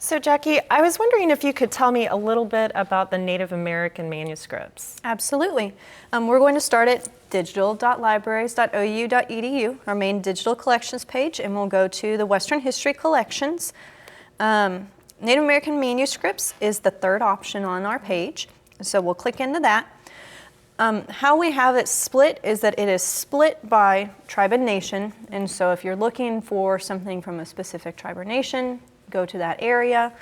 So Jackie, I was wondering if you could tell me a little bit about the Native American manuscripts. Absolutely. We're going to start at digital.libraries.ou.edu, our main digital collections page, and we'll go to the Western History Collections. Native American manuscripts is the third option on our page, so we'll click into that. How we have it split is that it is split by tribe and nation, and so if you're looking for something from a specific tribe or nation, go to that area.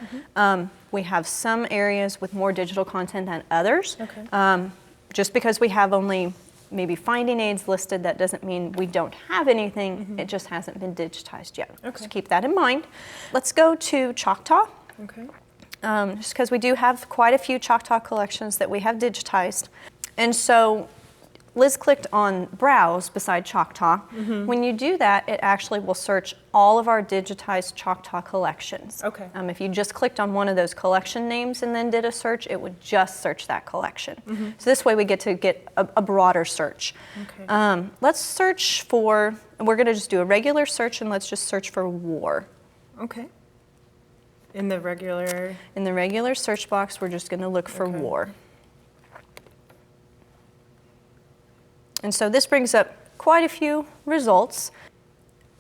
We have some areas with more digital content than others. Okay. Just because we have only maybe finding aids listed, that doesn't mean we don't have anything. It just hasn't been digitized yet. Okay. So keep that in mind. Let's go to Choctaw. Okay. Just because we do have quite a few Choctaw collections that we have digitized. And so Liz clicked on Browse beside Choctaw. When you do that, it actually will search all of our digitized Choctaw collections. Okay. If you just clicked on one of those collection names and then did a search, it would just search that collection. So this way we get a broader search. Okay. Let's search for, we're going to just do a regular search, and let's just search for war. Okay. In the regular search box, we're just going to look for war. And so this brings up quite a few results.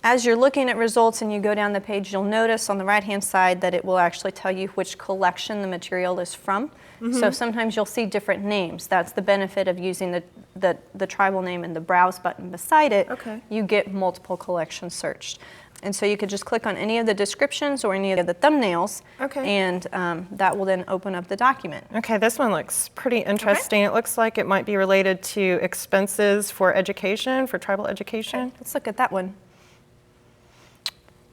As you're looking at results and you go down the page, you'll notice on the right-hand side that it will actually tell you which collection the material is from. So sometimes you'll see different names. That's the benefit of using the tribal name and the Browse button beside it. Okay. You get multiple collections searched. And so you could just click on any of the descriptions or any of the thumbnails, and that will then open up the document. Okay, this one looks pretty interesting. It looks like it might be related to expenses for education, for tribal education. Okay, let's look at that one.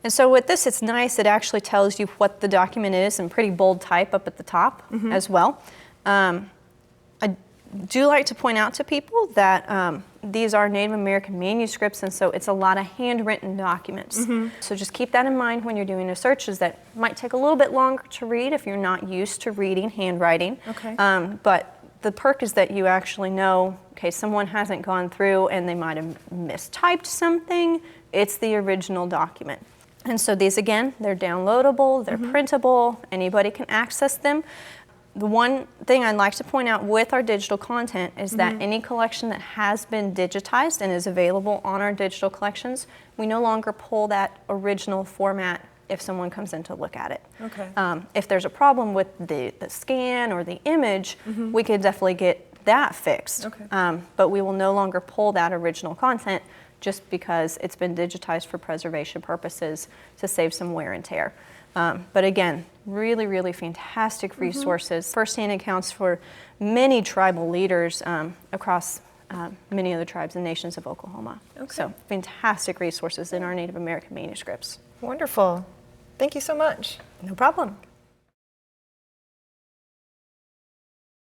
And so with this, it's nice. It actually tells you what the document is in pretty bold type up at the top as well. I do like to point out to people that these are Native American manuscripts, and so it's a lot of handwritten documents. So just keep that in mind when you're doing a search, is that might take a little bit longer to read if you're not used to reading handwriting. Okay. But the perk is that you actually know, okay, someone hasn't gone through and they might have mistyped something. It's the original document. And so these, again, they're downloadable, they're printable, anybody can access them. The one thing I'd like to point out with our digital content is that any collection that has been digitized and is available on our digital collections, we no longer pull that original format if someone comes in to look at it. Okay. If there's a problem with the scan or the image, we could definitely get that fixed. Okay. But we will no longer pull that original content just because it's been digitized for preservation purposes to save some wear and tear. But again, really, really fantastic resources, firsthand accounts for many tribal leaders across many of the tribes and nations of Oklahoma. Okay. So fantastic resources in our Native American manuscripts. Wonderful. Thank you so much. No problem.